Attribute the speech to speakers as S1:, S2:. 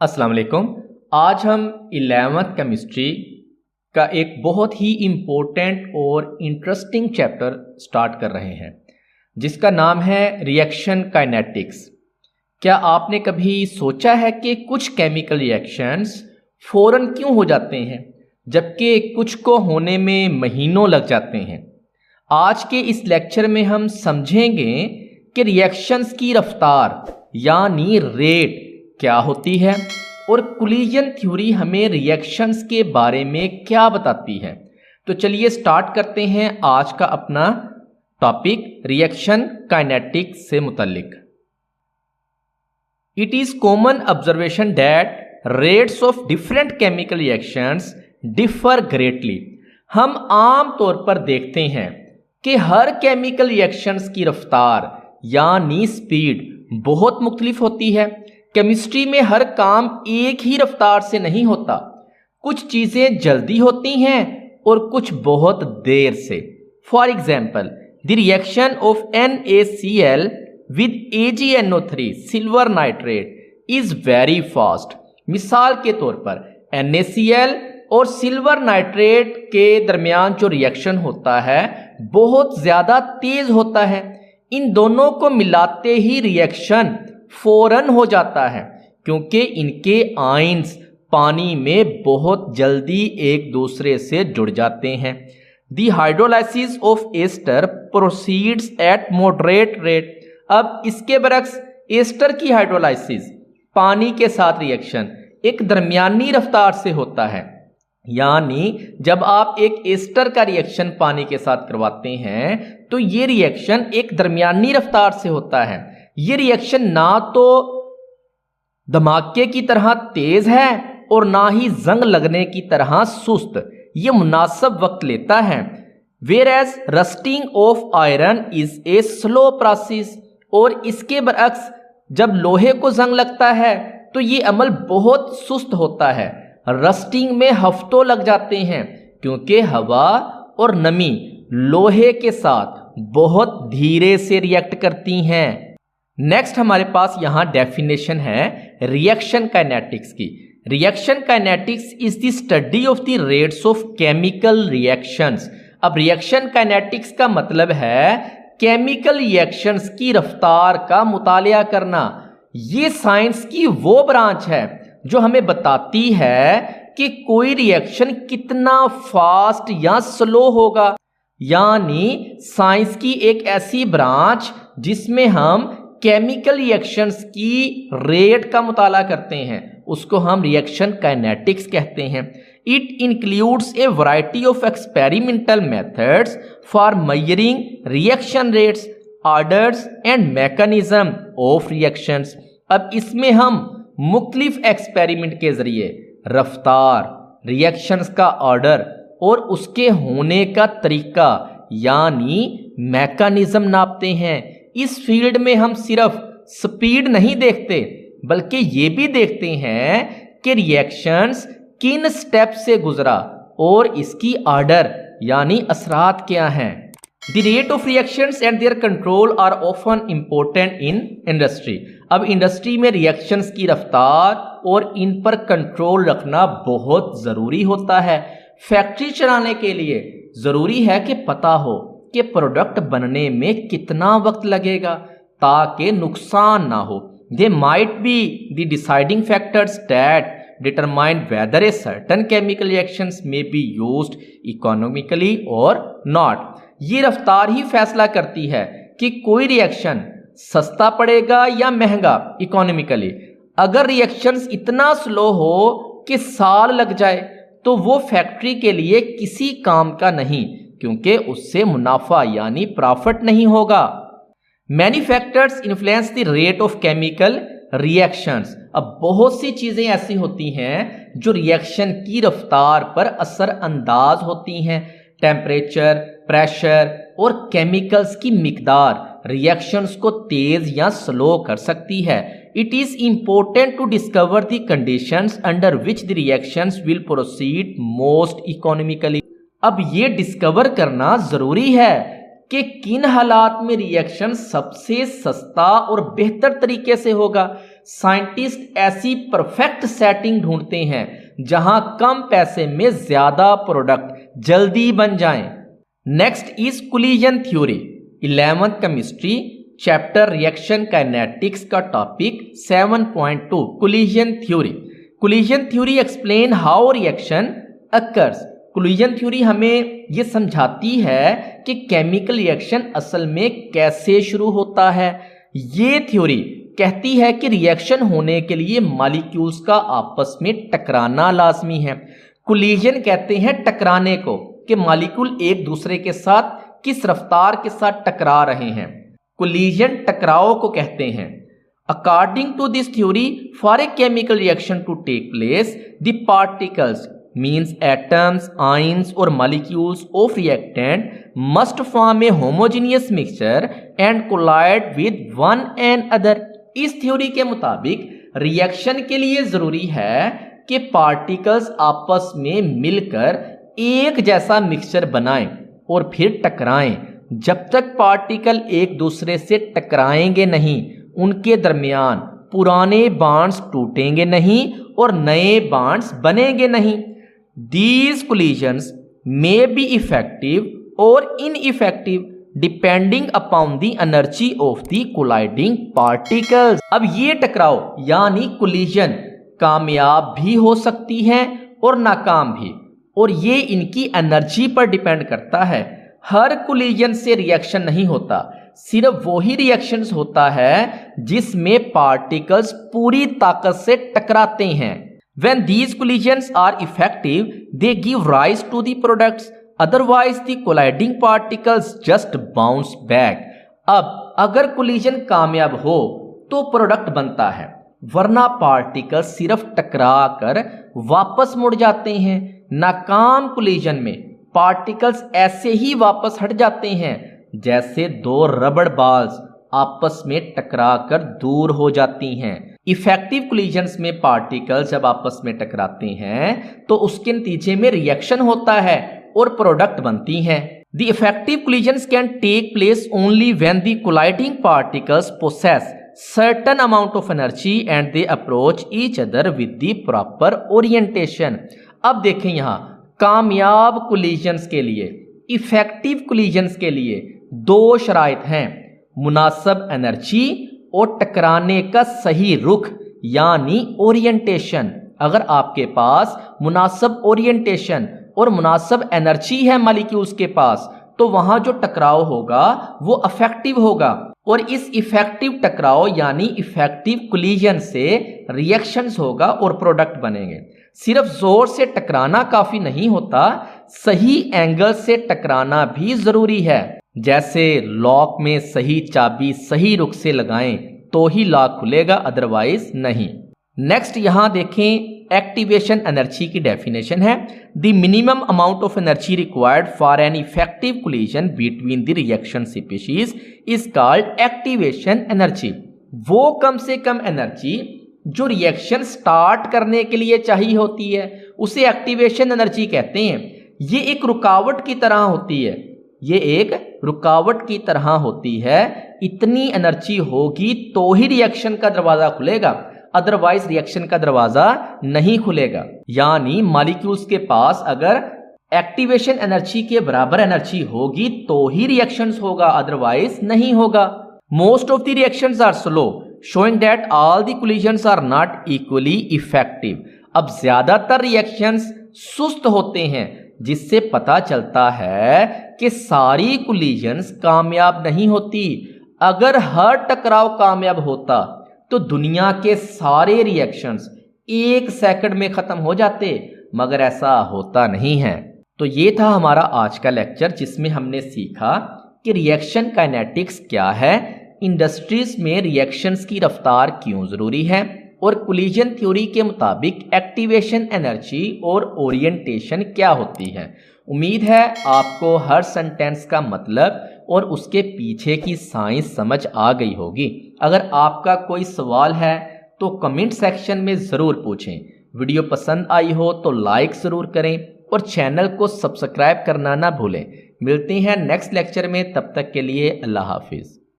S1: अस्सलाम वालेकुम। आज हम 11th केमिस्ट्री का एक बहुत ही इम्पोर्टेंट और इंटरेस्टिंग चैप्टर स्टार्ट कर रहे हैं जिसका नाम है रिएक्शन काइनेटिक्स। क्या आपने कभी सोचा है कि कुछ केमिकल रिएक्शंस फ़ौरन क्यों हो जाते हैं जबकि कुछ को होने में महीनों लग जाते हैं? आज के इस लेक्चर में हम समझेंगे कि रिएक्शंस की रफ्तार यानी रेट क्या होती है और कोलिजन थ्योरी हमें रिएक्शंस के बारे में क्या बताती है। तो चलिए स्टार्ट करते हैं आज का अपना टॉपिक रिएक्शन काइनेटिक्स से मुतल्लिक। It is common observation that rates of different chemical reactions differ greatly. हम आम तौर पर देखते हैं कि हर केमिकल रिएक्शंस की रफ्तार यानी स्पीड बहुत मुख्तलिफ होती है। केमिस्ट्री में हर काम एक ही रफ्तार से नहीं होता, कुछ चीज़ें जल्दी होती हैं और कुछ बहुत देर से। For example the reaction of NaCl with AgNO3 silver nitrate is very fast. मिसाल के तौर पर NaCl और सिल्वर नाइट्रेट के दरमियान जो रिएक्शन होता है बहुत ज़्यादा तेज़ होता है। इन दोनों को मिलाते ही रिएक्शन फौरन हो जाता है क्योंकि इनके आयंस पानी में बहुत जल्दी एक दूसरे से जुड़ जाते हैं। The hydrolysis of ester proceeds at moderate rate. अब इसके बरक्स एस्टर की हाइड्रोलाइसिस पानी के साथ रिएक्शन एक दरमियानी रफ्तार से होता है। यानी जब आप एक एस्टर का रिएक्शन पानी के साथ करवाते हैं तो ये रिएक्शन एक दरमियानी रफ्तार से होता है। ये रिएक्शन ना तो धमाके की तरह तेज है और ना ही जंग लगने की तरह सुस्त, ये मुनासिब वक्त लेता है। Whereas rusting of iron is a slow process. और इसके बरअक्स जब लोहे को जंग लगता है तो ये अमल बहुत सुस्त होता है। रस्टिंग में हफ्तों लग जाते हैं क्योंकि हवा और नमी लोहे के साथ बहुत धीरे से रिएक्ट करती हैं। नेक्स्ट हमारे पास यहाँ डेफिनेशन है रिएक्शन काइनेटिक्स की। Reaction kinetics is the study of the rates of chemical reactions. अब रिएक्शन काइनेटिक्स का मतलब है केमिकल रिएक्शंस की रफ्तार का मुतालिया करना। ये साइंस की वो ब्रांच है जो हमें बताती है कि कोई रिएक्शन कितना फास्ट या स्लो होगा। यानी साइंस की एक ऐसी ब्रांच जिसमें हम केमिकल रिएक्शंस की रेट का मुताला करते हैं उसको हम रिएक्शन काइनेटिक्स कहते हैं। It includes A variety of experimental methods for measuring reaction rates, orders and mechanism of reactions. अब इसमें हम मुख्तलिफ एक्सपेरिमेंट के जरिए रफ्तार, रिएक्शंस का ऑर्डर और उसके होने का तरीका यानी मैकेनिज्म नापते हैं। इस फील्ड में हम सिर्फ स्पीड नहीं देखते बल्कि ये भी देखते हैं कि रिएक्शंस किन स्टेप से गुजरा और इसकी ऑर्डर यानी असरात क्या हैं। The rate of reactions and their control are often important in industry. अब इंडस्ट्री में रिएक्शंस की रफ्तार और इन पर कंट्रोल रखना बहुत ज़रूरी होता है। फैक्ट्री चलाने के लिए ज़रूरी है कि पता हो कि प्रोडक्ट बनने में कितना वक्त लगेगा ताकि नुकसान ना हो। They might be the deciding factors that determine whether a certain chemical reactions may be used economically और नॉट। ये रफ्तार ही फैसला करती है कि कोई रिएक्शन सस्ता पड़ेगा या महंगा इकोनॉमिकली। अगर रिएक्शंस इतना स्लो हो कि साल लग जाए तो वो फैक्ट्री के लिए किसी काम का नहीं क्योंकि उससे मुनाफा यानी प्रॉफिट नहीं होगा। Many factors influence the rate of chemical reactions. अब बहुत सी चीज़ें ऐसी होती हैं जो रिएक्शन की रफ्तार पर असर अंदाज होती हैं। टेम्परेचर, प्रेशर और केमिकल्स की मिकदार रिएक्शंस को तेज या स्लो कर सकती है। It is important to discover the conditions under which the reactions will proceed most economically. अब ये डिस्कवर करना ज़रूरी है कि किन हालात में रिएक्शन सबसे सस्ता और बेहतर तरीके से होगा। साइंटिस्ट ऐसी परफेक्ट सेटिंग ढूंढते हैं जहां कम पैसे में ज्यादा प्रोडक्ट जल्दी बन जाएं। Next is collision theory, 11th chemistry chapter reaction kinetics का topic 7.2 collision theory. Collision theory explain how reaction occurs. Collision theory हमें ये समझाती है कि केमिकल रिएक्शन असल में कैसे शुरू होता है। ये थ्योरी कहती है कि रिएक्शन होने के लिए मॉलिक्यूल्स का आपस में टकराना लाजमी है। कोलिजन कहते हैं टकराने को, कि मॉलिक्यूल एक दूसरे के साथ किस रफ्तार के साथ टकरा रहे हैं। कोलिजन टकराव को कहते हैं। According to this theory, for a chemical reaction to take place, the particles means atoms, ions or molecules of reactant must form a homogeneous mixture and collide with one another। इस theory के मुताबिक reaction के लिए जरूरी है कि particles आपस में मिलकर एक जैसा मिक्सचर बनाएं और फिर टकराएं। जब तक पार्टिकल एक दूसरे से टकराएंगे नहीं, उनके दरमियान पुराने बॉन्ड्स टूटेंगे नहीं और नए बॉन्ड्स बनेंगे नहीं। These collisions may be effective or ineffective depending upon the energy of the colliding particles। अब ये टकराव यानी कोलिजन कामयाब भी हो सकती है और नाकाम भी, और ये इनकी एनर्जी पर डिपेंड करता है। हर कोलिजन से रिएक्शन नहीं होता, सिर्फ वही रिएक्शंस होता है जिसमें पार्टिकल्स पूरी ताकत से टकराते हैं। When these collisions are effective, they give rise to the products. Otherwise, the colliding particles just bounce back। अब अगर कोलिजन कामयाब हो तो प्रोडक्ट बनता है, वरना पार्टिकल्स सिर्फ टकरा कर वापस मुड़ जाते हैं। नाकाम कोलिजन में पार्टिकल्स ऐसे ही वापस हट जाते हैं जैसे दो रबड़ बॉल्स आपस में टकरा कर दूर हो जाती हैं। इफेक्टिव कोलिजन्स में पार्टिकल्स जब आपस में टकराते हैं तो उसके नतीजे में रिएक्शन होता है और प्रोडक्ट बनती हैं। The effective collisions can take place only when the colliding particles possess certain amount of energy and they approach each other with the proper orientation. अब देखें यहाँ कामयाब कोलिजन्स के लिए, इफेक्टिव कोलिजन्स के लिए दो शराइत हैं, मुनासिब एनर्जी और टकराने का सही रुख यानी ओरिएंटेशन। अगर आपके पास मुनासिब ओरिएंटेशन और मुनासिब एनर्जी है मॉलिक्यूल्स के पास, तो वहां जो टकराव होगा वो इफेक्टिव होगा, और इस इफेक्टिव टकराव यानी इफेक्टिव कोलिजन से रिएक्शंस होगा और प्रोडक्ट बनेंगे। सिर्फ जोर से टकराना काफी नहीं होता, सही एंगल से टकराना भी जरूरी है। जैसे लॉक में सही चाबी सही रुख से लगाएं तो ही लॉक खुलेगा, अदरवाइज नहीं। नेक्स्ट यहां देखें एक्टिवेशन एनर्जी की डेफिनेशन है। The minimum amount of energy required for an effective collision between the reaction species is called activation energy. वो कम से कम एनर्जी जो रिएक्शन स्टार्ट करने के लिए चाहिए होती है उसे एक्टिवेशन एनर्जी कहते हैं। ये एक रुकावट की तरह होती है, ये एक रुकावट की तरह होती है। इतनी एनर्जी होगी तो ही रिएक्शन का दरवाजा खुलेगा, अदरवाइज रिएक्शन का दरवाजा नहीं खुलेगा। यानी मॉलिक्यूल्स के पास अगर एक्टिवेशन एनर्जी के बराबर एनर्जी होगी तो ही रिएक्शंस होगा, अदरवाइज नहीं होगा। Most of the reactions are slow, showing that all the collisions are not equally effective. अब ज्यादातर रिएक्शंस सुस्त होते हैं, जिससे पता चलता है कि सारी कोलिजन्स कामयाब नहीं होती। अगर हर टकराव कामयाब होता तो दुनिया के सारे रिएक्शंस 1 सेकंड में खत्म हो जाते, मगर ऐसा होता नहीं है। तो ये था हमारा आज का लेक्चर, जिसमें हमने सीखा कि रिएक्शन काइनेटिक्स क्या है, इंडस्ट्रीज में रिएक्शंस की रफ्तार क्यों जरूरी है, और कोलिजन थ्योरी के मुताबिक एक्टिवेशन एनर्जी और ओरिएंटेशन क्या होती है। उम्मीद है आपको हर सेंटेंस का मतलब और उसके पीछे की साइंस समझ आ गई होगी। अगर आपका कोई सवाल है तो कमेंट सेक्शन में ज़रूर पूछें। वीडियो पसंद आई हो तो लाइक ज़रूर करें और चैनल को सब्सक्राइब करना ना भूलें। मिलते हैं नेक्स्ट लेक्चर में, तब तक के लिए अल्लाह हाफिज़।